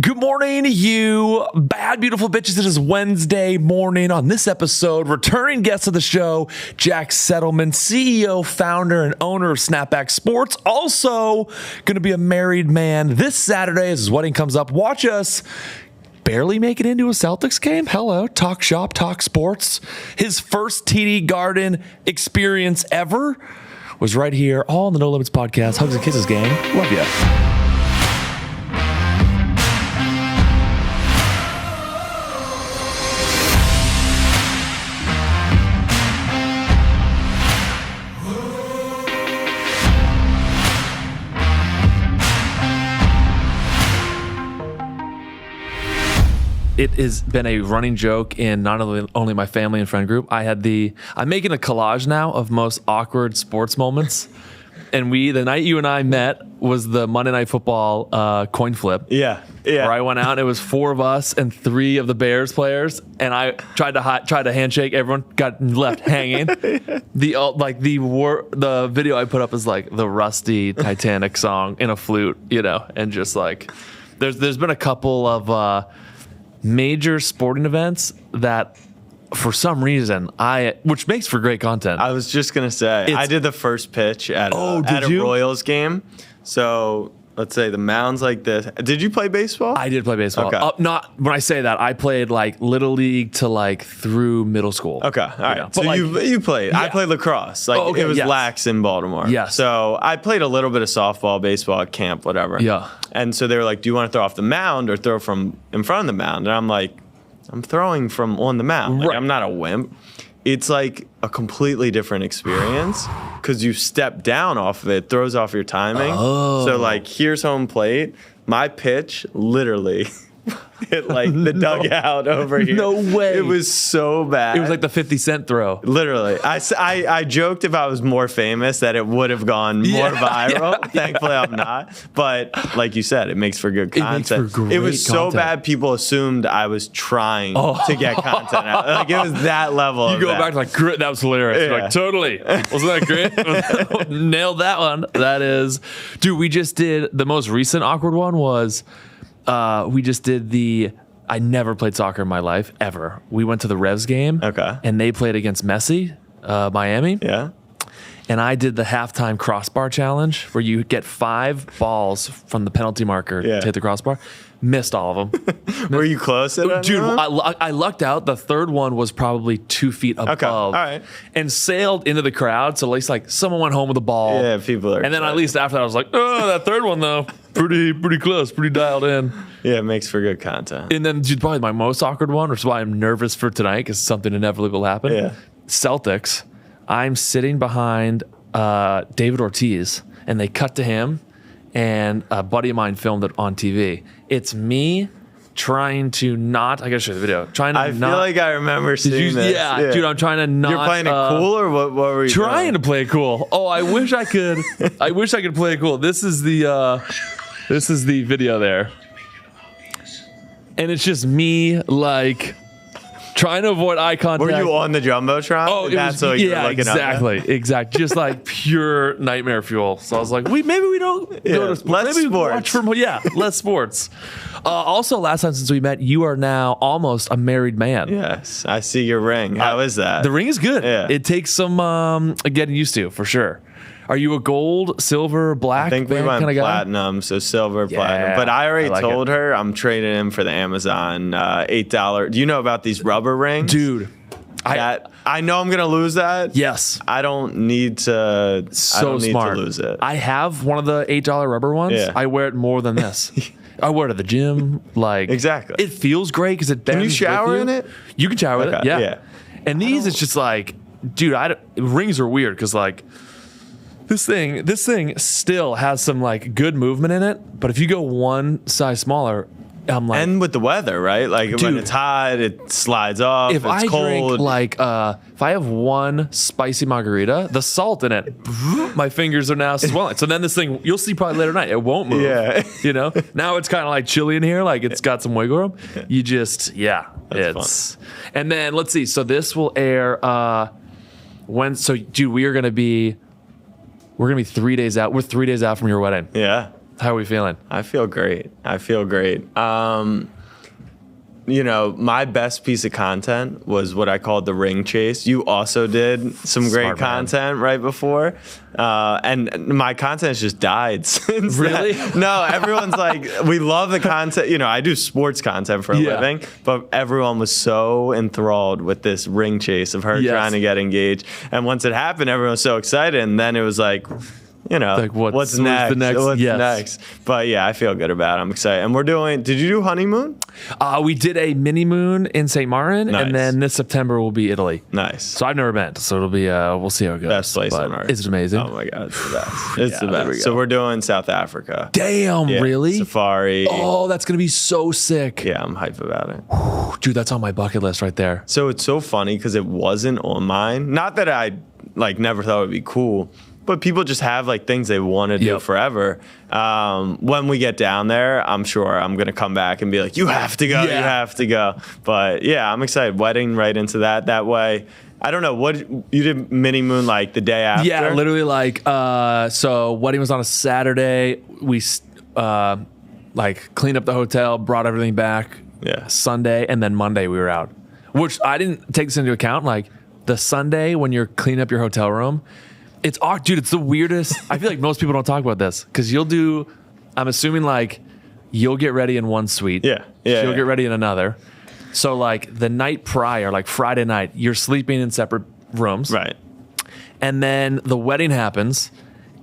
Good morning, you bad, beautiful bitches. It is Wednesday morning. On this episode, returning guest of the show, Jack Settleman, CEO, founder, and owner of SnapBack Sports. Also going to be a married man this Saturday as his wedding comes up. Watch us barely make it into a Celtics game. Hello, talk shop, talk sports. His first TD Garden experience ever was right here, all on the No Limits podcast. Hugs and kisses, gang. Love ya. It has been a running joke in not only my family and friend group. I'm making a collage now of most awkward sports moments. And the night you and I met was the Monday Night Football coin flip. Yeah. Where I went out, it was 4 of us and 3 of the Bears players. And I tried to handshake. Everyone got left hanging. The video I put up is like the rusty Titanic song in a flute, and just like, there's been a couple of, major sporting events that for some reason which makes for great content. I was just going to say, I did the first pitch at a Royals game. So let's say the mound's like this. Did you play baseball? I did play baseball. Okay. Not when I say that, I played like little league to through middle school. Okay. All right. So you played. Yeah. I played lacrosse. It was lax in Baltimore. Yeah. So I played a little bit of softball, baseball at camp, whatever. Yeah. And so they were like, do you want to throw off the mound or throw from in front of the mound? And I'm like, I'm throwing from on the mound. Like, I'm not a wimp. It's like a completely different experience because you step down off of it, throws off your timing. Oh. So here's home plate. My pitch literally hit the dugout over here. No way. It was so bad. It was like the 50 Cent throw. Literally. I joked if I was more famous that it would have gone more viral. Yeah. Thankfully, I'm not. But like you said, it makes for good content. It was so bad, people assumed I was trying to get content out. It was that level. You go back to grit. That was hilarious. Yeah. You're like, totally. Wasn't that great? Nailed that one. That is. Dude, we just did the most recent awkward one was we just did I never played soccer in my life, ever. We went to the Revs game. Okay. And they played against Messi, Miami. Yeah. And I did the halftime crossbar challenge where you get 5 balls from the penalty marker to hit the crossbar. Missed all of them. Were you close at that? Dude, I lucked out. The third one was probably 2 feet above. Okay. All right. And sailed into the crowd. So at least someone went home with the ball. Yeah, people are. And then at least after that, I was like, oh, that third one though, pretty close, pretty dialed in. Yeah, it makes for good content. And then probably my most awkward one, which is why I'm nervous for tonight because something inevitably will happen. Yeah. Celtics. I'm sitting behind David Ortiz, and they cut to him, and a buddy of mine filmed it on TV. It's me trying to not. I gotta show you the video. I feel like I remember seeing this. Yeah, dude, I'm trying to not. You're playing it cool, or what were you trying to play it cool? Oh, I wish I could. I wish I could play it cool. This is the video there, and it's just me trying to avoid eye contact. Were you on the Jumbotron? Oh, exactly. Just pure nightmare fuel. So I was like, maybe we don't go to sports. Less maybe sports. Less sports. Also, last time since we met, you are now almost a married man. Yes, I see your ring. How is that? The ring is good. Yeah. It takes some getting used to, for sure. Are you a gold, silver, black? I think we went platinum, so silver, platinum. But I already told her I'm trading in for the Amazon $8. Do you know about these rubber rings? Dude. I know I'm going to lose that. Yes. I don't need to smart. To lose it. I have one of the $8 rubber ones. Yeah. I wear it more than this. I wear it at the gym. Exactly. It feels great because it bends. Can you shower in it? You can shower with it. Yeah. And these, it's just dude, rings are weird because this thing still has some good movement in it, but if you go one size smaller, I'm and with the weather, right? Dude, when it's hot, it slides off. If it's cold. Drink if I have one spicy margarita, the salt in it, my fingers are now swelling. So then this thing, you'll see probably later tonight, it won't move. Yeah. Now it's kind of chilly in here, it's got some wiggle room. You just, it's fun. And then let's see. So this will air dude, we're gonna be 3 days out. We're 3 days out from your wedding. Yeah. How are we feeling? I feel great. My best piece of content was what I called the ring chase. You also did some great content right before. And my content has just died since Really? that. No, everyone's like, we love the content. I do sports content for a living, but everyone was so enthralled with this ring chase of her trying to get engaged. And once it happened, everyone was so excited. And then it was like, what's next? What's next? But yeah, I feel good about it. I'm excited. And did you do honeymoon? We did a mini moon in St. Martin, and then this September will be Italy. Nice. So I've never been, so it'll be, we'll see how it goes. Best place on earth. Is it amazing? Oh my God, it's the best. It's the best. So we're doing South Africa. Damn, really? Safari. Oh, that's going to be so sick. Yeah, I'm hyped about it. Dude, that's on my bucket list right there. So it's so funny because it wasn't on mine. Not that I never thought it would be cool, but people just have things they want to do forever. When we get down there, I'm sure I'm going to come back and be like, you have to go, you have to go. But yeah, I'm excited. Wedding right into that. That way, I don't know, what you did mini moon the day after? Yeah, literally so wedding was on a Saturday. We cleaned up the hotel, brought everything back Sunday, and then Monday we were out. Which I didn't take this into account. The Sunday when you're cleaning up your hotel room, it's awkward, dude. It's the weirdest. I feel like most people don't talk about this because I'm assuming you'll get ready in one suite. Yeah. She'll get ready in another. So the night prior, Friday night, you're sleeping in separate rooms. Right. And then the wedding happens,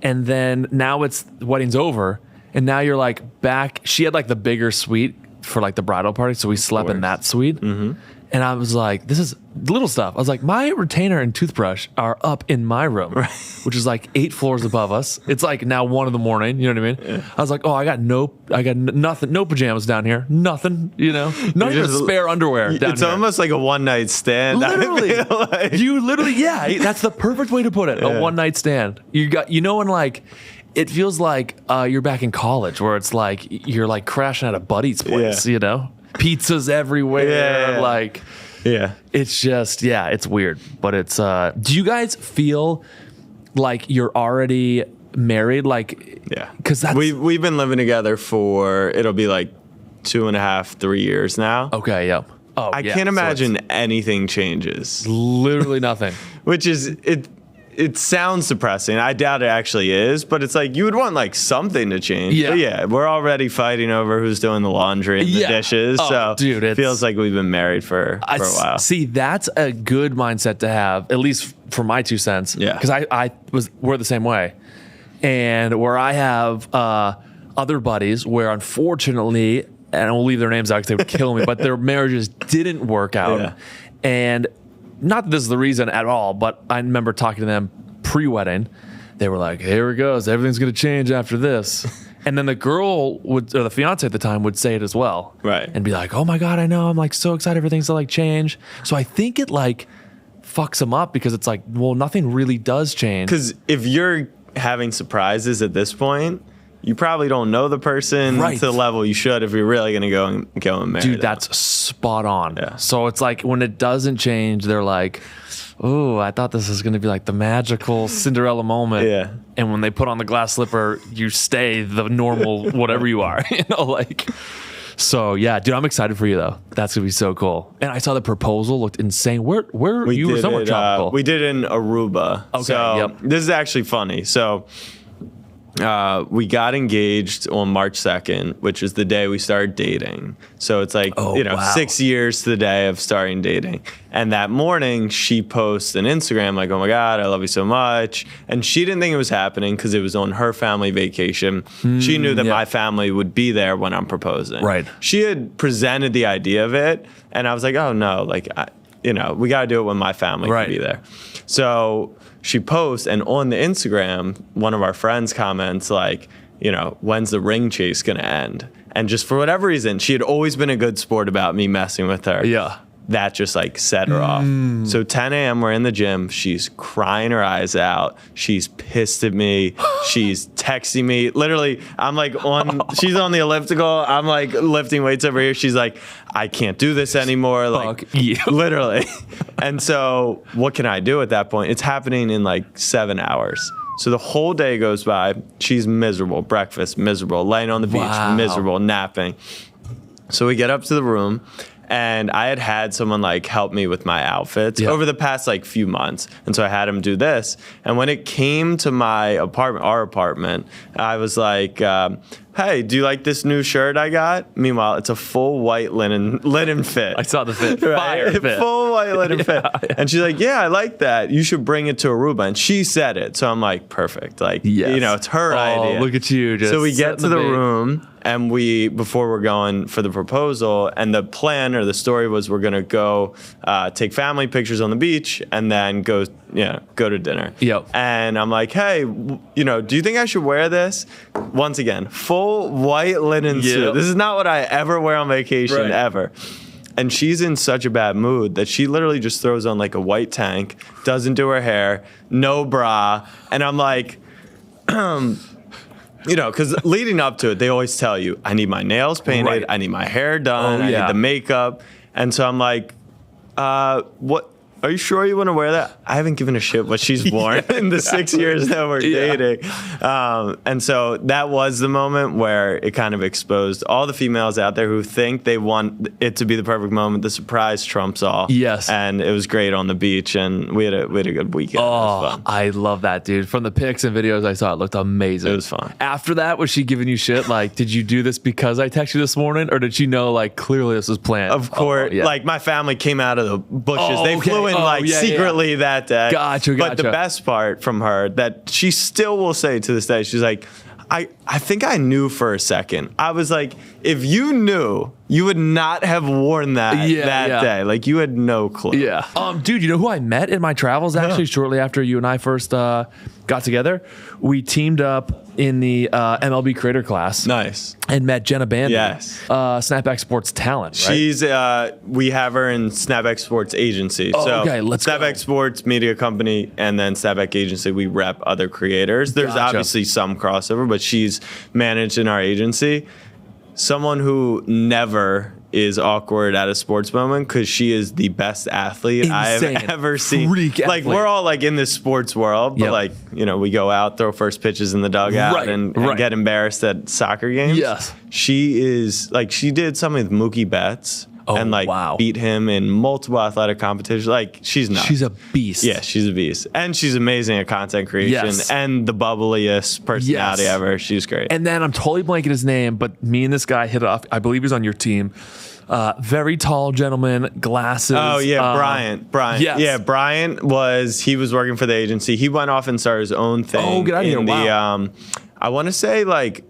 and then now the wedding's over, and now you're back. She had the bigger suite for the bridal party, so we slept in that suite. Mm-hmm. And I was like, this is little stuff. I was like, my retainer and toothbrush are up in my room, which is 8 floors above us. It's now 1 a.m. You know what I mean? Yeah. I was like, oh, I got nothing, no pajamas down here, nothing, not even spare underwear down here. It's almost like a one night stand. Literally, you literally, that's the perfect way to put it. A one night stand. You got, when it feels like you're back in college, where it's you're crashing at a buddy's place, pizzas everywhere. It's just, it's weird, but it's, do you guys feel like you're already married? Cause we've been living together for, it'll be 2.5, 3 years now. Okay. Yep. Oh, I can't imagine anything changes. Literally nothing. Which is, it sounds depressing. I doubt it actually is, but it's you would want something to change. Yeah. But yeah, we're already fighting over who's doing the laundry and the dishes. So dude, it feels like we've been married for a while. See, that's a good mindset to have, at least for my 2 cents. Yeah. Because we're the same way. And where I have other buddies where unfortunately, and I won't leave their names out because they would kill me, but their marriages didn't work out. Yeah. And not that this is the reason at all, but I remember talking to them pre-wedding. They were like, here it goes. Everything's going to change after this. And then the girl or the fiance at the time would say it as well. Right. And be like, oh my God, I know. I'm so excited for things to change. So I think it fucks them up because it's well, nothing really does change. Because if you're having surprises at this point, you probably don't know the person to the level you should if you're really going to go and marry them. Dude, that's spot on. Yeah. So it's when it doesn't change, they're oh, I thought this was going to be the magical Cinderella moment. Yeah. And when they put on the glass slipper, you stay the normal whatever you are. So yeah, dude, I'm excited for you though. That's going to be so cool. And I saw the proposal looked insane. Where you were somewhere tropical. We did it in Aruba. Okay. So this is actually funny. So we got engaged on March 2nd, which is the day we started dating. So it's 6 years to the day of starting dating. And that morning, she posts an Instagram oh my God, I love you so much. And she didn't think it was happening because it was on her family vacation. She knew that my family would be there when I'm proposing. Right. She had presented the idea of it, and I was like, oh no, we got to do it when my family can be there. So she posts, and on the Instagram, one of our friends comments when's the ring chase going to end? And just for whatever reason, she had always been a good sport about me messing with her. Yeah. That just set her off. So 10 a.m. we're in the gym. She's crying her eyes out. She's pissed at me. She's texting me. Literally, I'm she's on the elliptical. I'm lifting weights over here. She's I can't do this anymore. Fuck you. Literally. And so what can I do at that point? It's happening in 7 hours. So the whole day goes by. She's miserable. Breakfast, miserable. Laying on the beach, miserable. Napping. So we get up to the room. And I had someone like help me with my outfits over the past like few months. And so I had him do this. And when it came to my apartment, our apartment, I was like, hey, do you like this new shirt I got? Meanwhile, it's a full white linen fit. I saw the fit. Fire fit. Full white linen fit. And she's like, yeah, I like that. You should bring it to Aruba. And she said it. So I'm like, perfect. Like, you know, it's her idea. Look at you. Just so we get to the room. And before we're going for the proposal, and the plan or the story was we're going to go take family pictures on the beach and then go to dinner. Yep. And I'm like, hey, you know, do you think I should wear this? Once again, full white linen suit. This is not what I ever wear on vacation, ever. And she's in such a bad mood that she literally just throws on like a white tank, doesn't do her hair, no bra. And I'm like, you know, because leading up to it, they always tell you, I need my nails painted, I need my hair done, I need the makeup. And so I'm like, what? Are you sure you want to wear that? I haven't given a shit what she's worn in the 6 years that we're dating. And so that was the moment where it kind of exposed all the females out there who think they want it to be the perfect moment. The surprise trumps all. Yes. And it was great on the beach, and we had a good weekend. Oh, it was fun. I love that, dude. From the pics and videos I saw, it looked amazing. It was fun. After that, was she giving you shit? Like, did you do this because I texted you this morning? Or did she know, like, clearly this was planned? Of course. Like, my family came out of the bushes. They flew in secretly that day. Gotcha. But the best part from her that she still will say to this day, she's like, I think I knew for a second. I was like, if you knew, you would not have worn that day. Like, you had no clue. Yeah. Dude, you know who I met in my travels actually shortly after you and I first got together? We teamed up in the MLB creator class. Nice. And met Jenna Bandy. Yes. SnapBack Sports talent, right? She's, we have her in SnapBack Sports agency. Oh, okay, let's go. SnapBack Sports media company, and then SnapBack agency, we rep other creators. There's obviously some crossover, but she's managed in our agency. Someone who never is awkward at a sports moment, because she is the best athlete I've ever seen. Like, we're all like in this sports world, but like, you know, we go out, throw first pitches in the dugout and get embarrassed at soccer games. Yes. She is like, she did something with Mookie Betts. And like beat him in multiple athletic competitions. Like, she's nuts. She's a beast. Yeah, she's a beast. And she's amazing at content creation and the bubbliest personality ever. She's great. And then I'm totally blanking his name, but me and this guy hit it off. I believe he's on your team. Very tall gentleman, glasses. Oh, yeah, Brian. Yes. Yeah, Brian he was working for the agency. He went off and started his own thing. Oh, get out of here. Wow. I want to say, like,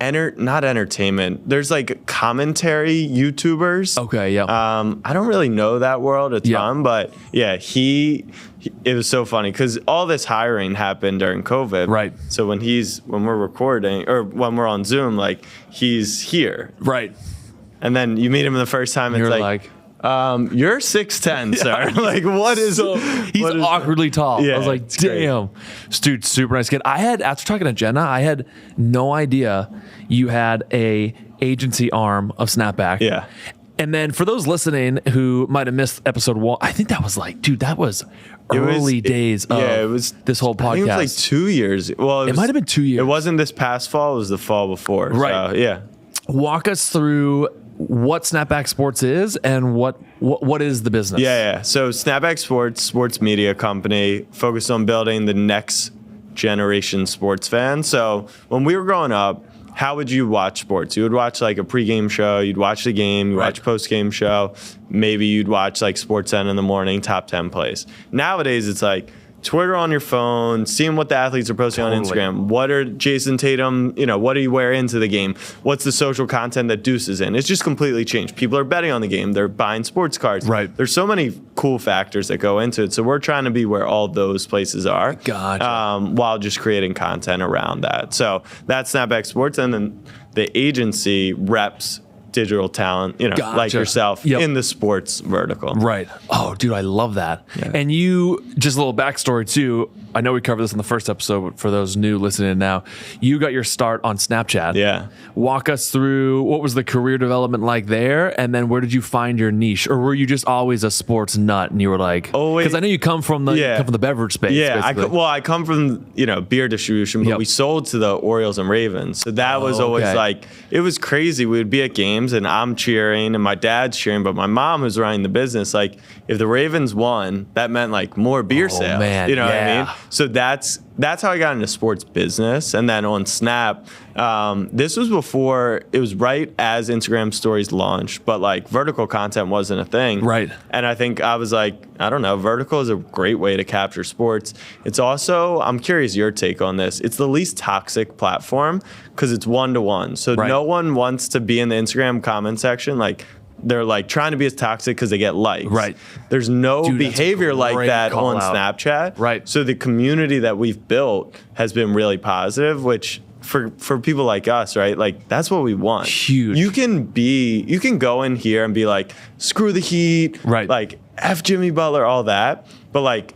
not entertainment. There's like commentary YouTubers. Okay, yeah. I don't really know that world a ton, but yeah, it was so funny because all this hiring happened during COVID. Right. So when we're recording or when we're on Zoom, like, he's here. Right. And then you meet him the first time, it's like you're 6'10", sir. Like, what is... He's awkwardly tall. Yeah, I was like, damn. Dude, super nice kid. After talking to Jenna, I had no idea you had a agency arm of Snapback. Yeah. And then for those listening who might have missed episode 1, I think that was like, dude, that was early days of this whole podcast. I think it was like 2 years. Well, it might have been 2 years. It wasn't this past fall. It was the fall before. Right. So, yeah. Walk us through what SnapBack Sports is and what is the business. Yeah. So SnapBack sports media company, focused on building the next generation sports fan. So when we were growing up, how would you watch sports? You would watch like a pregame show, you'd watch the game, you'd watch a postgame show, maybe you'd watch like SportsCenter in the morning, top 10 plays. Nowadays, it's like Twitter on your phone, seeing what the athletes are posting on Instagram. What are Jason Tatum, what do you wear into the game? What's the social content that Deuce is in? It's just completely changed. People are betting on the game. They're buying sports cards. Right. There's so many cool factors that go into it. So we're trying to be where all those places are. Gotcha. While just creating content around that. So that's SnapBack Sports. And then the agency reps digital talent, like Gotcha. yourself Yep. in the sports vertical. Right. Oh, dude, I love that. Yeah. And you, just a little backstory too. I know we covered this in the first episode, but for those new listening now, you got your start on Snapchat. Yeah. Walk us through what was the career development like there, and then where did you find your niche, or were you just always a sports nut and you were like, because I know you come from the beverage space. Yeah, basically. I come from beer distribution, but Yep. we sold to the Orioles and Ravens, so that was always okay. like, it was crazy. We would be at games and I'm cheering and my dad's cheering, but my mom was running the business. Like if the Ravens won, that meant like more beer sales. Man. You know what I Yeah. mean? So that's how I got into sports business. And then on Snap, this was before, it was right as Instagram stories launched, but like vertical content wasn't a thing. Right. And I think I was like, I don't know, vertical is a great way to capture sports. It's also, I'm curious your take on this, it's the least toxic platform because it's one-to-one. So Right. no one wants to be in the Instagram comment section. Like they're like trying to be as toxic because they get likes. Right. There's no Dude, that's a behavior like great that call on out. Snapchat. Right. So the community that we've built has been really positive, which for people like us, right? Like that's what we want. Huge. You can go in here and be like, screw the Heat. Right. Like F Jimmy Butler, all that. But like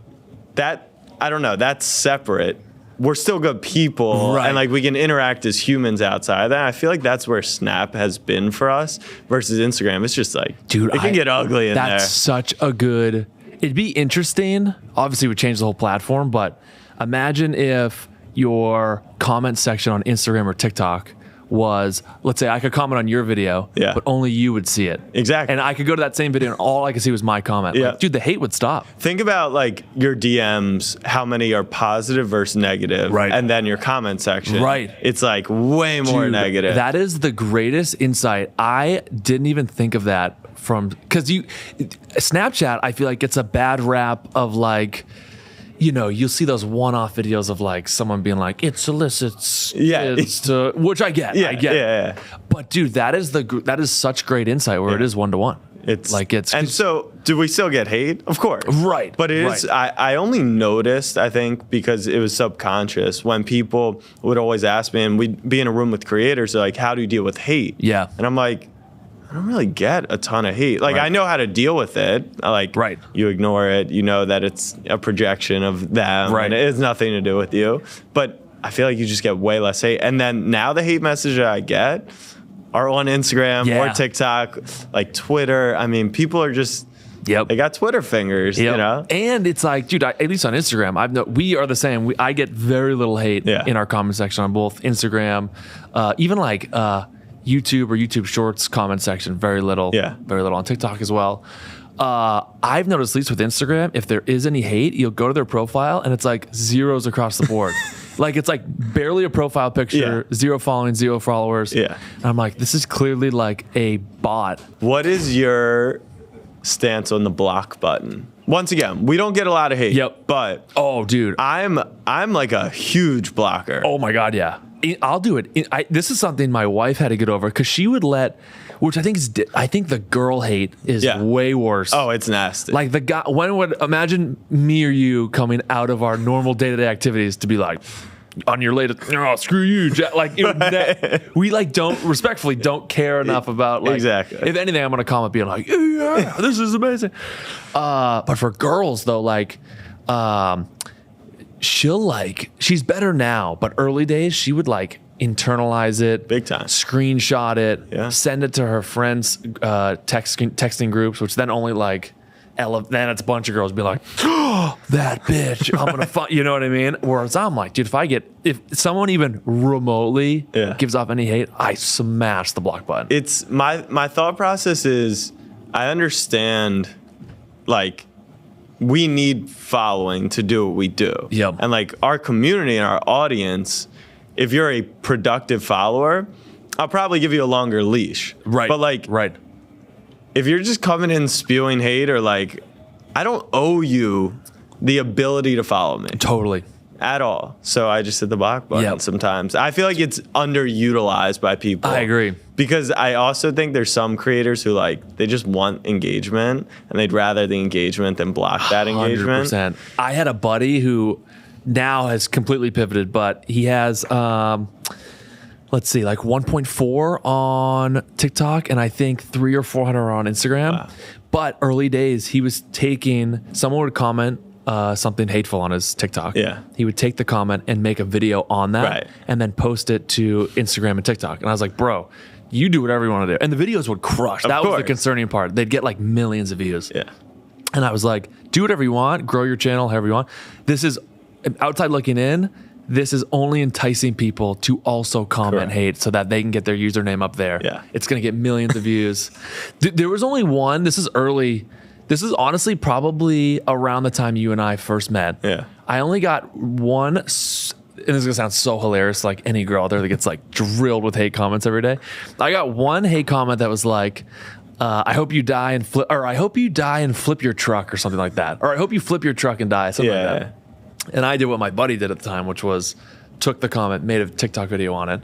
that, I don't know, that's separate. We're still good people, Right. and like we can interact as humans outside of that. I feel like that's where Snap has been for us versus Instagram. It's just like, Dude, it can get ugly in there. That's such a good. It'd be interesting. Obviously, it would change the whole platform, but imagine if your comment section on Instagram or TikTok was, let's say I could comment on your video, Yeah. but only you would see it. Exactly. And I could go to that same video and all I could see was my comment. Yeah. Like, dude, the hate would stop. Think about like your DMs, how many are positive versus negative, Right. and then your comment section. Right. It's like way more Dude, negative. That is the greatest insight. I didn't even think of that because Snapchat, I feel like gets a bad rap of like, you'll see those one-off videos of like someone being like, it solicits, which I get, Yeah. But dude, that is such great insight where it is one-to-one. And so do we still get hate? Of course. Right. But it is, I only noticed, I think, because it was subconscious when people would always ask me, and we'd be in a room with creators, they're like, how do you deal with hate? Yeah. And I'm like, I don't really get a ton of hate. Like, I know how to deal with it. Like, you ignore it. You know that it's a projection of them. Right. And it has nothing to do with you. But I feel like you just get way less hate. And then now the hate messages I get are on Instagram or TikTok, like Twitter. I mean, people are just... Yep. They got Twitter fingers, And it's like, dude, at least on Instagram, we are the same. I get very little hate in our comment section on both Instagram, even like YouTube or YouTube Shorts comment section, very little. Yeah. Very little on TikTok as well. I've noticed, at least with Instagram, if there is any hate, you'll go to their profile and it's like zeros across the board. Like it's like barely a profile picture, 0 following, 0 followers. Yeah. And I'm like, this is clearly like a bot. What is your stance on the block button? Once again, we don't get a lot of hate. Yep. But dude, I'm like a huge blocker. Oh my God, yeah. I'll do it. This is something my wife had to get over because she would let, which I think the girl hate is way worse. Oh, it's nasty. Like the guy, imagine me or you coming out of our normal day-to-day activities to be like, on your latest, screw you, Jack. Like we like respectfully don't care enough about like. Exactly. If anything, I'm gonna comment being like, yeah, this is amazing. But for girls though, like, she's better now, but early days she would like internalize it big time, screenshot it, send it to her friends, texting groups, which then only like. Then it's a bunch of girls be like, oh, that bitch, I'm gonna fuck, you know what I mean? Whereas I'm like, dude, if someone even remotely gives off any hate, I smash the block button. It's my thought process is, I understand, like, we need following to do what we do. Yep. And like our community and our audience, if you're a productive follower, I'll probably give you a longer leash. Right. But like, if you're just coming in spewing hate or like, I don't owe you the ability to follow me. Totally. At all. So I just hit the block button sometimes. I feel like it's underutilized by people. I agree. Because I also think there's some creators who like, they just want engagement and they'd rather the engagement than block that engagement. 100%. I had a buddy who now has completely pivoted, but he has, let's let's see, like 1.4 on TikTok, and I think 300 or 400 on Instagram. Wow. But early days, he was taking, someone would comment something hateful on his TikTok. Yeah. He would take the comment and make a video on that, right, and then post it to Instagram and TikTok. And I was like, bro, you do whatever you want to do. And the videos would crush. That was the concerning part. They'd get like millions of views. Yeah. And I was like, do whatever you want, grow your channel however you want. This is, outside looking in, this is only enticing people to also comment hate so that they can get their username up there. Yeah. It's going to get millions of views. There was only one. This is early. This is honestly probably around the time you and I first met. Yeah. I only got one, and this is going to sound so hilarious, like any girl out there that gets like drilled with hate comments every day. I got one hate comment that was like, I hope you die and flip, or I hope you die and flip your truck or something like that. Or I hope you flip your truck and die, something like that. And I did what my buddy did at the time, which was took the comment, made a TikTok video on it,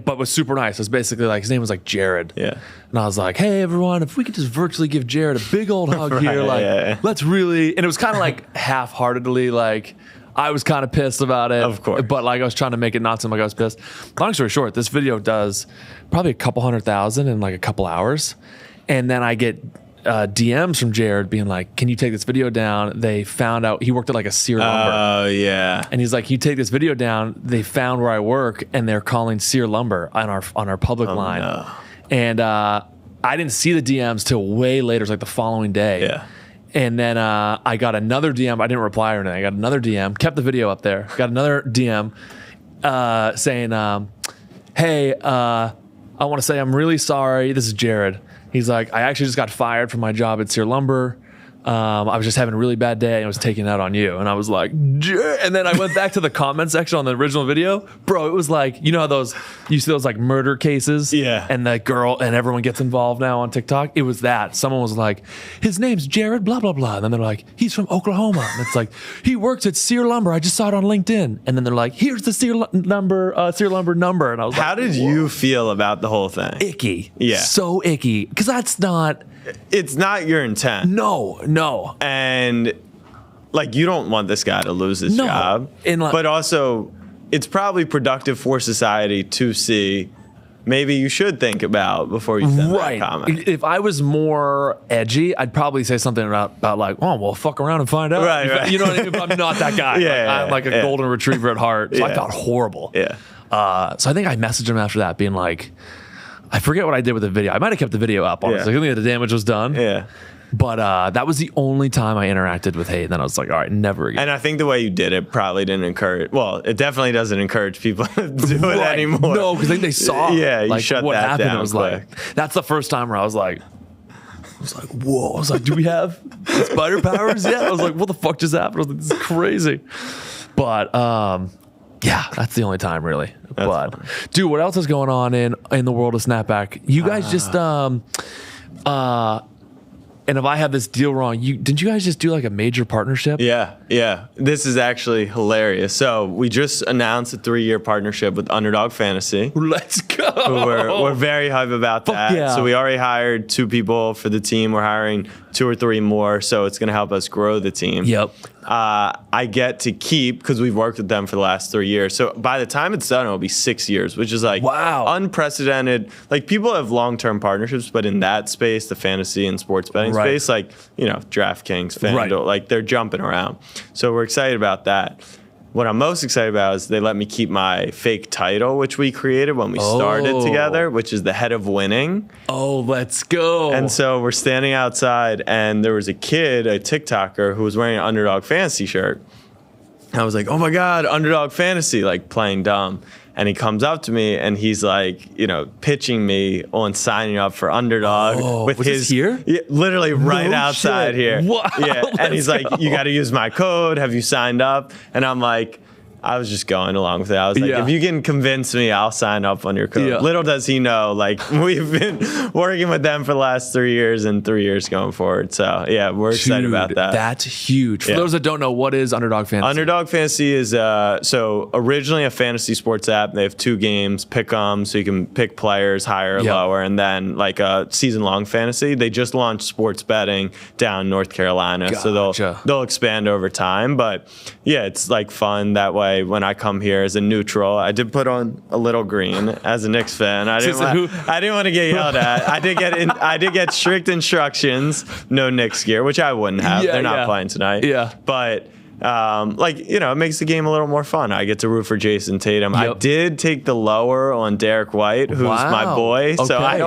but was super nice. It was basically like, his name was like Jared. Yeah. And I was like, hey, everyone, if we could just virtually give Jared a big old hug here, like, let's really, and it was kind of like half-heartedly, like, I was kind of pissed about it. Of course. But like I was trying to make it not seem like I was pissed. Long story short, this video does probably a couple 100,000 in like a couple hours. And then I get DMs from Jared being like, can you take this video down? They found out he worked at like a Sear Lumber. Oh, yeah. And he's like, you take this video down. They found where I work and they're calling Sear Lumber on our public line. No. And I didn't see the DMs till way later. It was like the following day. Yeah. And then I got another DM. I didn't reply or anything. I got another DM, kept the video up there. Got another DM saying, hey, I want to say I'm really sorry. This is Jared. He's like, I actually just got fired from my job at Sear Lumber. I was just having a really bad day and was taking it out on you. And I was like, and then I went back to the comment section on the original video. Bro, it was like, you know how you see those like murder cases? Yeah. And the girl and everyone gets involved now on TikTok. It was that. Someone was like, his name's Jared, blah, blah, blah. And then they're like, he's from Oklahoma. And it's like, he works at Sear Lumber. I just saw it on LinkedIn. And then they're like, here's the Sear Lumber number. And I was like, how did you feel about the whole thing? Icky. Yeah. So icky. Because that's not... It's not your intent. No. And like, you don't want this guy to lose his job. And like, but also, it's probably productive for society to see. Maybe you should think about before you send that comment. If I was more edgy, I'd probably say something about like, oh, well, fuck around and find out. Right. You know what I mean? If I'm not that guy. I'm like a golden retriever at heart. So I felt horrible. Yeah. So I think I messaged him after that being like, I forget what I did with the video. I might have kept the video up, honestly. I think the damage was done. Yeah. But that was the only time I interacted with hate. And then I was like, all right, never again. And I think the way you did it probably didn't encourage, well, it definitely doesn't encourage people to do it anymore. No, because I think they saw you like, shut what that happened. down It was like, that's the first time where I was like, whoa. I was like, do we have spider powers yet? I was like, what the fuck just happened? I was like, this is crazy. But yeah, that's the only time really. But funny. Dude, what else is going on in the world of Snapback? You guys just and if I have this deal wrong, didn't you guys just do like a major partnership? Yeah. This is actually hilarious. So we just announced a 3-year partnership with Underdog Fantasy. Let's go. We're very hype about that. Yeah. So we already hired 2 people for the team. We're hiring 2 or 3 more. So it's going to help us grow the team. Yep. I get to keep, because we've worked with them for the last 3 years. So by the time it's done, it'll be 6 years, which is like unprecedented. Like, people have long-term partnerships, but in that space, the fantasy and sports betting space, like, you know, DraftKings, FanDuel, like, they're jumping around. So we're excited about that. What I'm most excited about is they let me keep my fake title, which we created when we started together, which is the head of winning. Oh, let's go. And so we're standing outside, and there was a kid, a TikToker, who was wearing an Underdog Fantasy shirt. And I was like, oh my God, Underdog Fantasy, like playing dumb. And he comes up to me and he's like, you know, pitching me on signing up for Underdog with his here? Yeah, literally right outside here. Wow, yeah. And he's like, you got to use my code. Have you signed up? And I'm like, I was just going along with it. I was like, if you can convince me, I'll sign up on your code. Yeah. Little does he know, like, we've been working with them for the last 3 years and 3 years going forward. So, yeah, we're excited about that. That's huge. For those that don't know, what is Underdog Fantasy? Underdog Fantasy is, so originally a fantasy sports app. They have 2 games, pick 'em, so you can pick players higher or lower, and then like a season-long fantasy. They just launched sports betting down in North Carolina, so they'll expand over time. But, yeah, it's like fun that way. way, when I come here as a neutral, I did put on a little green as a Knicks fan. I didn't want to get yelled at. I did get strict instructions, no Knicks gear, which I wouldn't have. They're not playing tonight. Yeah. But it makes the game a little more fun. I get to root for Jason Tatum. Yep. I did take the lower on Derek White, who's my boy. Okay. So I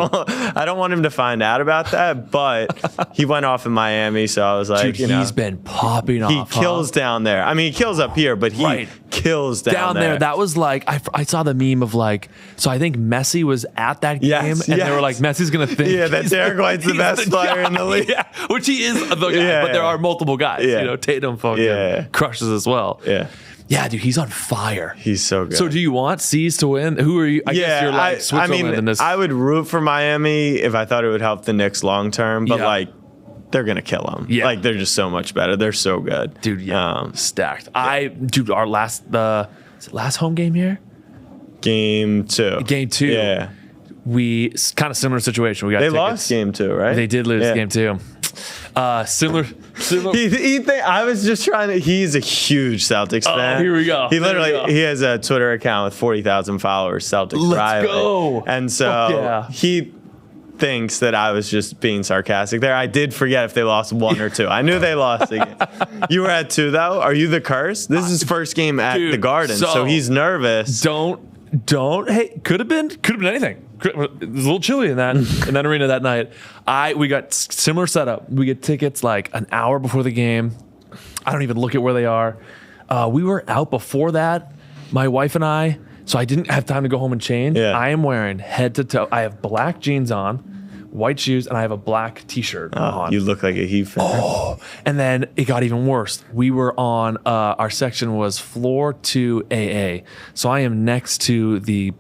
don't want him to find out about that. But he went off in Miami, so I was like, dude, he's been popping off. He kills down there. I mean, he kills up here, but he kills down there. That was like I saw the meme of like. So I think Messi was at that game, and they were like, Messi's gonna think that Derek White's the best player in the league. Yeah, which he is the guy. But there are multiple guys. Yeah. Tatum crushes as well. Yeah, dude, he's on fire. He's so good. So do you want C's to win? Who are you? I guess you're like Switzerland in this. I would root for Miami if I thought it would help the Knicks long term, but they're going to kill them. Yeah. Like, they're just so much better. They're so good. Dude, stacked. Our last home game here? Game 2. Game 2. Yeah. We kind of similar situation. We got tickets. Lost game 2, right? They did lose game 2. Similar. I was just trying to. He's a huge Celtics fan. Here we go. He has a Twitter account with 40,000 followers. Celtics. Let's go. And so he thinks that I was just being sarcastic there. I did forget if they lost 1 or 2. I knew they lost again. You were at 2 though. Are you the curse? This is his first game at the Garden, so he's nervous. Don't. Hey, could have been anything. It was a little chilly in that arena that night. We got similar setup. We get tickets like an hour before the game. I don't even look at where they are. We were out before that, my wife and I, so I didn't have time to go home and change. Yeah. I am wearing head to toe. I have black jeans on, white shoes, and I have a black T-shirt on. You look like a Heat fan. Oh, and then it got even worse. We were on our section was floor 2 AA, so I am next to the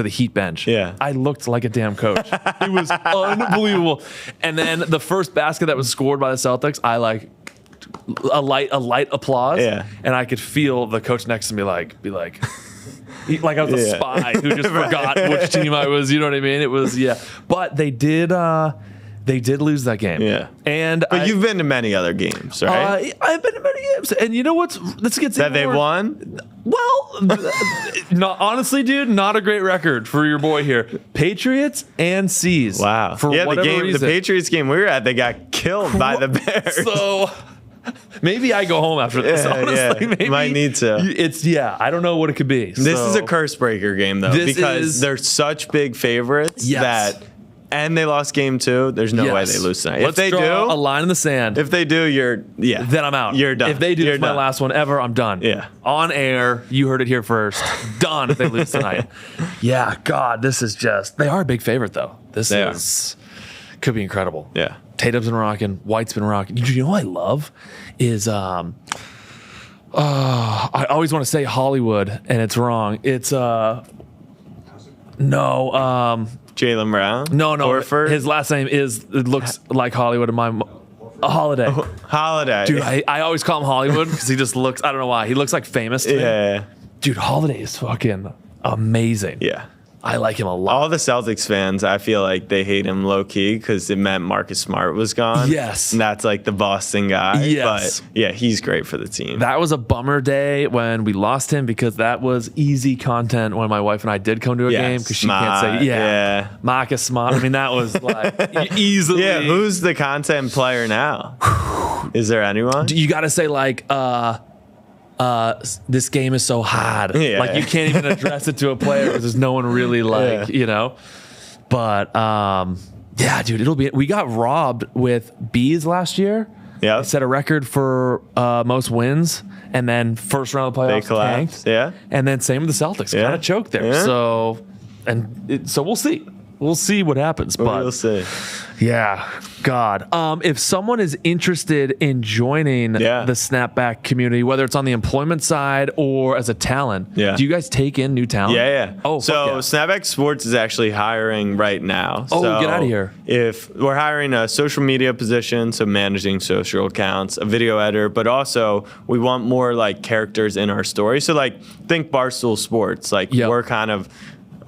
Heat bench. Yeah, I looked like a damn coach. It was unbelievable. And then the first basket that was scored by the Celtics, I like a light applause. Yeah, and I could feel the coach next to me be like. Like I was a spy who just forgot which team I was. You know what I mean? It was but they did lose that game. Yeah, but you've been to many other games, right? I've been to many games, and you know what's let's get that they won. Well, honestly, dude, not a great record for your boy here. Patriots and C's. Wow. For whatever reason. The Patriots game we were at, they got killed by the Bears. So. Maybe I go home after this. Honestly, maybe might need to. I don't know what it could be. This is a curse breaker game though, because they're such big favorites and they lost game 2. There's no way they lose tonight. Let's draw a line in the sand. If they do, then I'm out. You're done. If they do, it's my last one ever. I'm done. Yeah. On air, you heard it here first. Done if they lose tonight. Yeah, God, this is just. They are a big favorite though. Could be incredible. Yeah. Tatum's been rocking. White's been rocking. You know what I love is I always want to say Hollywood and it's wrong. It's Jaylen Brown. No. Horford? His last name looks like Hollywood in my Holiday. Holiday. Dude, I always call him Hollywood because he just looks. I don't know why. He looks like famous to me. Dude, Holiday is fucking amazing. Yeah. I like him a lot. All the Celtics fans, I feel like they hate him low key because it meant Marcus Smart was gone. Yes. And that's like the Boston guy. Yes. But yeah, he's great for the team. That was a bummer day when we lost him because that was easy content when my wife and I did come to a game because she can't say, Marcus Smart. I mean, that was like easily. Yeah, who's the content player now? Is there anyone? You got to say like, this game is so hard. Yeah. Like you can't even address it to a player because there's no one really you know. But yeah, dude, we got robbed with bees last year. Yeah, set a record for most wins, and then first round of the playoffs they collapsed. Yeah, and then same with the Celtics, kind of choked there. Yeah. So we'll see. We'll see what happens. But we'll see. Yeah, God. If someone is interested in joining the Snapback community, whether it's on the employment side or as a talent, do you guys take in new talent? Yeah. Oh, so SnapBack Sports is actually hiring right now. Oh, get out of here. If we're hiring a social media position, so managing social accounts, a video editor, but also we want more like characters in our story. So like think Barstool Sports. Like we're kind of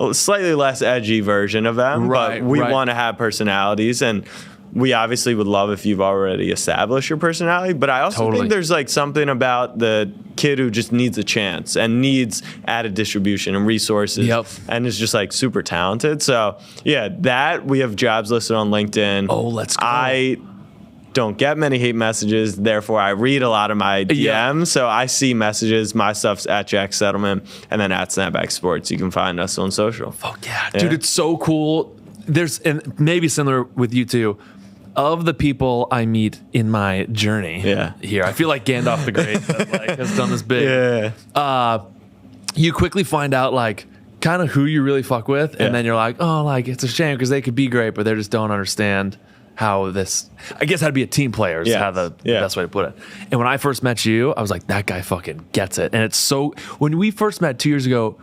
a slightly less edgy version of them, but we want to have personalities. And we obviously would love if you've already established your personality, but I also think there's like something about the kid who just needs a chance and needs added distribution and resources and is just like super talented. So yeah, that we have jobs listed on LinkedIn. Oh, let's go. I don't get many hate messages, therefore I read a lot of my DMs. So I see messages. My stuff's at Jack Settleman and then at SnapBack Sports. You can find us on social. Fuck yeah, dude, it's so cool. And maybe similar with you too. Of the people I meet in my journey here, I feel like Gandalf the Great has done this big. You quickly find out like kind of who you really fuck with, and then you're like, oh, like it's a shame because they could be great, but they just don't understand how this. I guess how to be a team player is how the best way to put it. And when I first met you, I was like, that guy fucking gets it. And it's so. When we first met 2 years ago,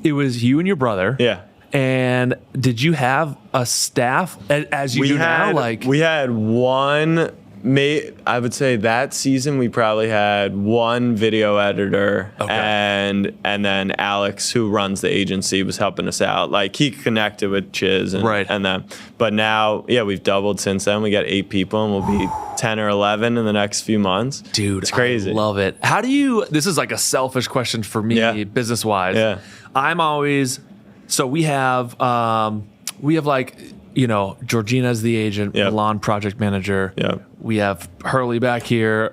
it was you and your brother. Yeah. And did you have a staff as you do now? Like we had one. I would say that season we probably had one video editor, and then Alex, who runs the agency, was helping us out. Like he connected with Chiz and them. But now, we've doubled since then. We got 8 people, and we'll be 10 or 11 in the next few months. Dude, it's crazy. I love it. How do you? This is like a selfish question for me, business wise. Yeah, I'm always. So we have like, Georgina's the agent, Milan project manager. Yep. We have Hurley back here,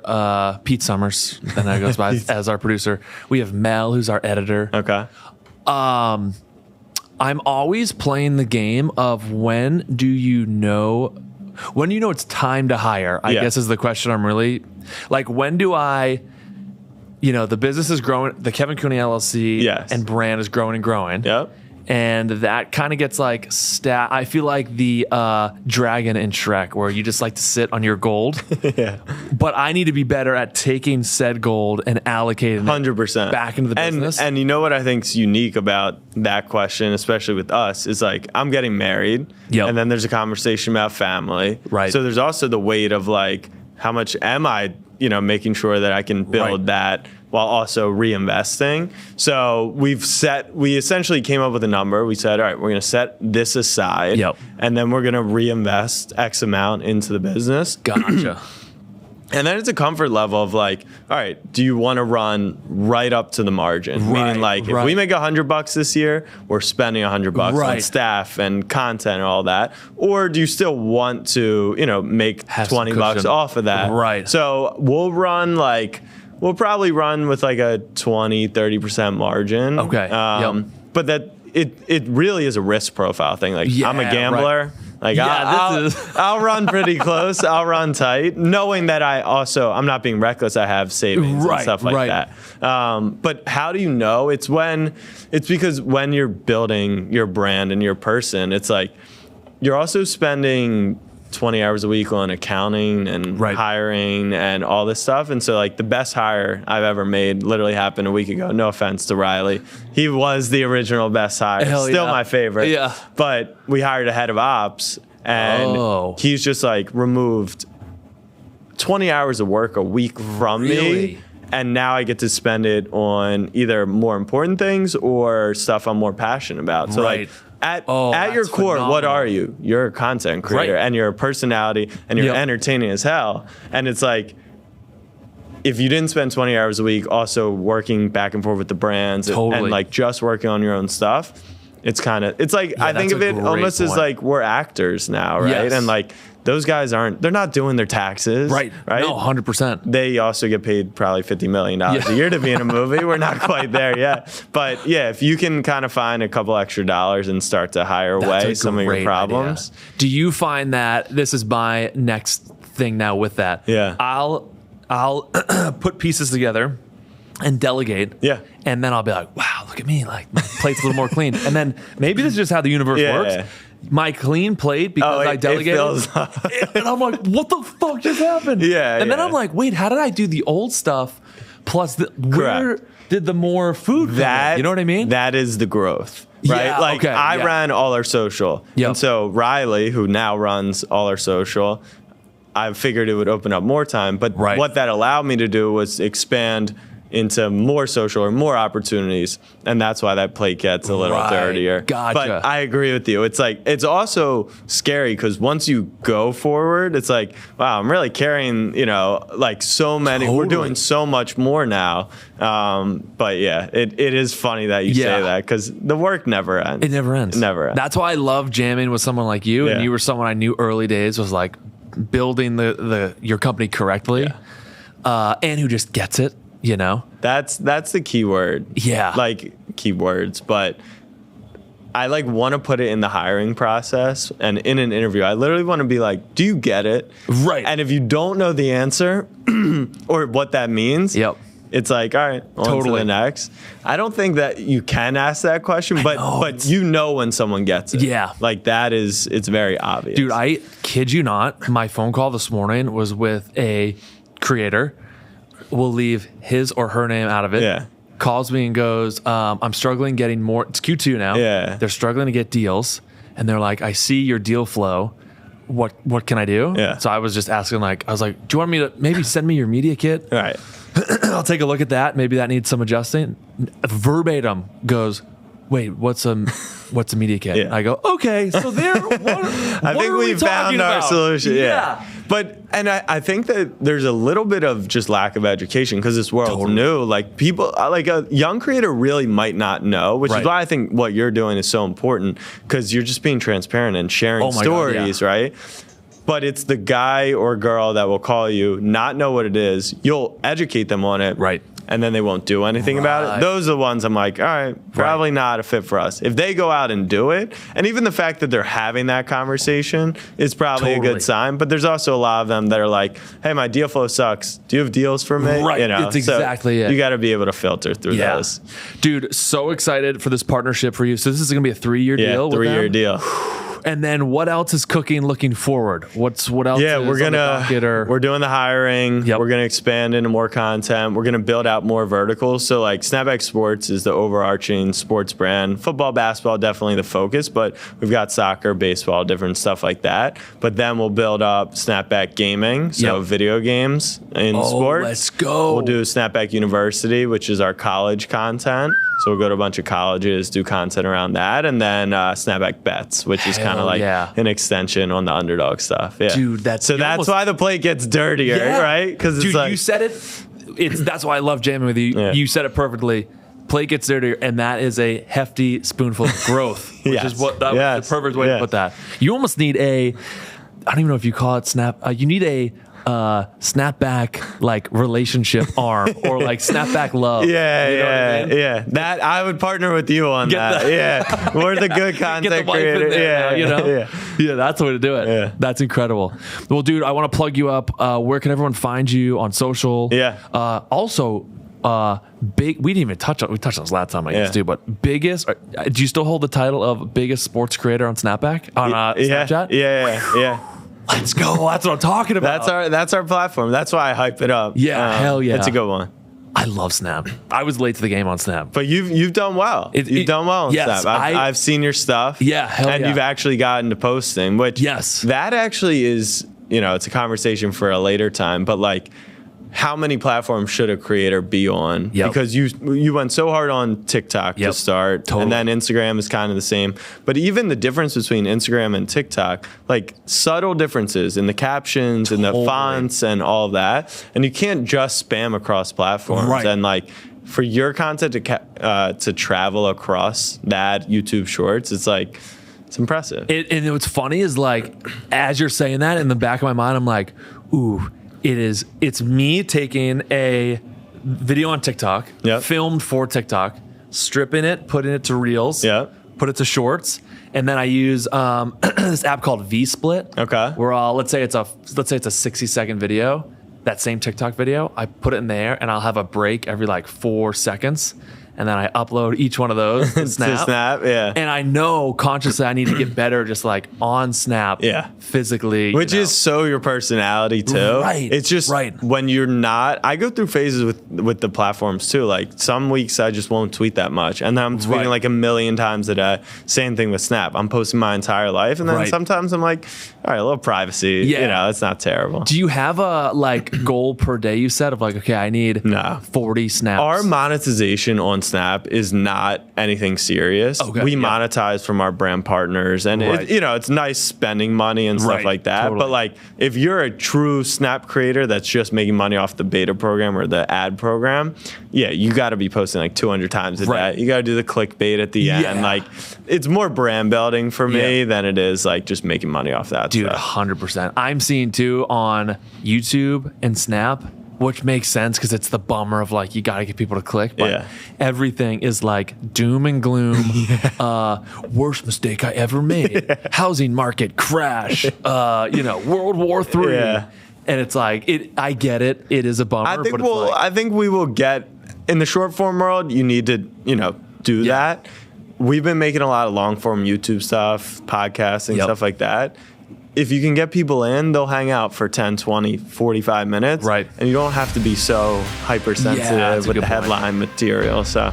Pete Summers, and that goes by as our producer. We have Mel, who's our editor. Okay. I'm always playing the game of when do you know it's time to hire, I guess is the question I'm really, like, when do I, the business is growing, the Kevin Cooney LLC and brand is growing and growing. Yep. And that kind of gets like I feel like the dragon in Shrek, where you just like to sit on your gold. But I need to be better at taking said gold and allocating 100% back into the business. And you know what I think's unique about that question, especially with us, is like I'm getting married, and then there's a conversation about family. Right. So there's also the weight of like, how much am I, making sure that I can build that while also reinvesting. So we essentially came up with a number. We said, all right, we're going to set this aside, and then we're going to reinvest X amount into the business. Gotcha. And then it's a comfort level of like, all right, do you want to run right up to the margin? Meaning like, if we make $100 this year, we're spending $100 on staff and content and all that. Or do you still want to, make $20 off of that? Right. So we'll probably run with like a 20-30% margin. Okay. But that it really is a risk profile thing. Like I'm a gambler. Right. Like I'll run pretty close. I'll run tight, knowing that I'm not being reckless. I have savings and stuff like that. But how do you know? It's because when you're building your brand and your person, it's like you're also spending 20 hours a week on accounting and hiring and all this stuff. And so like the best hire I've ever made literally happened a week ago. No offense to Riley. He was the original best hire. Still my favorite. Yeah. But we hired a head of ops, and he's just like removed 20 hours of work a week from me. And now I get to spend it on either more important things or stuff I'm more passionate about. So like, at your core, phenomenal. What are you? You're a content creator, and you're a personality, and you're entertaining as hell. And it's like, if you didn't spend 20 hours a week also working back and forth with the brands and like just working on your own stuff, it's like, I think of it almost as like we're actors now, right? Yes. And like, those guys they're not doing their taxes. Right. No, 100%. They also get paid probably $50 million a year to be in a movie. We're not quite there yet. But yeah, if you can kind of find a couple extra dollars and start to hire away some of your problems. Idea. Do you find that this is my next thing now with that? Yeah. I'll put pieces together and delegate. Yeah. And then I'll be like, wow, look at me. Like my plate's a little more clean. And then maybe this is just how the universe works. Yeah. My clean plate, because I delegated, and I'm like, what the fuck just happened? And then I'm like, wait, how did I do the old stuff plus where did the more food come in? You know what I mean? That is the growth, right? Yeah, like I ran all our social. And so Riley, who now runs all our social, I figured it would open up more time. But what that allowed me to do was expand into more social or more opportunities, and that's why that plate gets a little dirtier. Gotcha. But I agree with you. It's like, it's also scary because once you go forward, it's like, wow, I'm really carrying, like so many. We're doing so much more now. But yeah, it is funny that you say that because the work never ends. It never ends. It never ends. That's why I love jamming with someone like you, and you were someone I knew early days was like building your company correctly, and who just gets it. That's the key word. Yeah. Like keywords, but I want to put it in the hiring process and in an interview. I literally want to be like, do you get it? Right. And if you don't know the answer or what that means, it's like, all right, on to the next. I don't think that you can ask that question, but when someone gets it. Yeah. Like it's very obvious. Dude, I kid you not, my phone call this morning was with a creator. We'll leave his or her name out of it. Yeah. Calls me and goes, I'm struggling getting more. It's Q2 now. Yeah. They're struggling to get deals. And they're like, I see your deal flow. What can I do? Yeah. So I was just asking, I was like, do you want me to maybe send me your media kit? All right. I'll take a look at that. Maybe that needs some adjusting. Verbatim goes, wait, what's a media kit? Yeah. I go, okay, so there. I think we found our solution. Yeah. But I think that there's a little bit of just lack of education because this world's new. Like people, like a young creator really might not know, which is why I think what you're doing is so important because you're just being transparent and sharing stories, right? But it's the guy or girl that will call you, not know what it is. You'll educate them on it. Right. And then they won't do anything about it. Those are the ones I'm like, all right, probably not a fit for us. If they go out and do it, and even the fact that they're having that conversation is probably a good sign. But there's also a lot of them that are like, hey, my deal flow sucks. Do you have deals for me? Right. It's exactly it. You got to be able to filter through those. Dude, so excited for this partnership for you. So this is going to be a 3-year deal? 3-year deal. And then what else is cooking looking forward? What else is we're on the docket, we're doing the hiring. Yep. We're gonna expand into more content. We're gonna build out more verticals. So like SnapBack Sports is the overarching sports brand. Football, basketball, definitely the focus, but we've got soccer, baseball, different stuff like that. But then we'll build up SnapBack Gaming, so video games in sports. Let's go. We'll do SnapBack University, which is our college content. So we'll go to a bunch of colleges, do content around that, and then SnapBack Bets, which is kind of like an extension on the underdog stuff. Yeah, dude, that's why the plate gets dirtier, right? Because dude, you said it. That's why I love jamming with you. You said it perfectly. Plate gets dirtier, and that is a hefty spoonful of growth, which is what was the perfect way to put that. You almost need I don't even know if you call it snap. You need a snapback like relationship arm or like snapback love. Yeah. That I would partner with you on that. Yeah, we're the good content creator. Yeah, that's the way to do it. Yeah. That's incredible. Well, dude, I want to plug you up. Where can everyone find you on social? Yeah. Also, we didn't even touch on. We touched on this last time, I guess, too. But biggest. Do you still hold the title of biggest sports creator on Snapback on Snapchat? Yeah. Let's go. That's what I'm talking about. That's our platform. That's why I hype it up. Yeah, hell yeah. It's a good one. I love Snap. I was late to the game on Snap. But you've done well. You've done well on Snap. I've seen your stuff. Yeah, hell and you've actually gotten to posting, which that actually is, it's a conversation for a later time, but like how many platforms should a creator be on? Because you went so hard on TikTok to start, and then Instagram is kind of the same. But even the difference between Instagram and TikTok, like subtle differences in the captions and the fonts and all of that, and you can't just spam across platforms. And like for your content to travel across that YouTube Shorts, it's like it's impressive. And what's funny is like as you're saying that, in the back of my mind, I'm like, ooh. It's me taking a video on TikTok, filmed for TikTok, stripping it, putting it to Reels, put it to Shorts, and then I use this app called VSplit. Okay. Where let's say it's a 60-second video, that same TikTok video, I put it in there, and I'll have a break every like 4 seconds, and then I upload each one of those to Snap. To Snap, yeah. And I know consciously I need to get better just like on Snap, physically. Which is so your personality too. Right. It's just when you're not, I go through phases with the platforms too. Like some weeks I just won't tweet that much. And then I'm tweeting like a million times a day. Same thing with Snap. I'm posting my entire life. And then sometimes I'm like, all right, a little privacy. Yeah. You know, it's not terrible. Do you have a like goal per day you set of like, okay, I need 40 snaps? Our monetization on Snap is not anything serious. Okay, we monetize from our brand partners, and it's nice spending money and stuff like that. Totally. But like, if you're a true Snap creator that's just making money off the beta program or the ad program, you got to be posting like 200 times a day. You got to do the clickbait at the end. Like, it's more brand building for me than it is like just making money off that. Dude, stuff. 100%. I'm seeing too on YouTube and Snap, which makes sense because it's the bummer of like you got to get people to click. But everything is like doom and gloom. Worst mistake I ever made. Housing market crash. World War III. And it's like I get it. It is a bummer. I think we will get in the short form world. You need to do that. We've been making a lot of long form YouTube stuff, podcasting, stuff like that. If you can get people in, they'll hang out for 10, 20, 45 minutes. Right. And you don't have to be so hypersensitive with the headline material. So,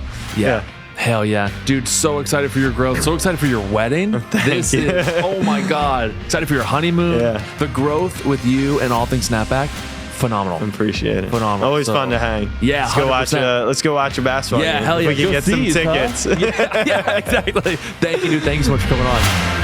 Hell yeah. Dude, so excited for your growth. So excited for your wedding. This is, oh my God. Excited for your honeymoon. The growth with you and all things Snapback. Phenomenal. Appreciate it. Phenomenal. Always fun to hang. Yeah, let's go watch a basketball game. Hell yeah. We can get some tickets. Huh? yeah, exactly. Thank you, dude. Thank you so much for coming on.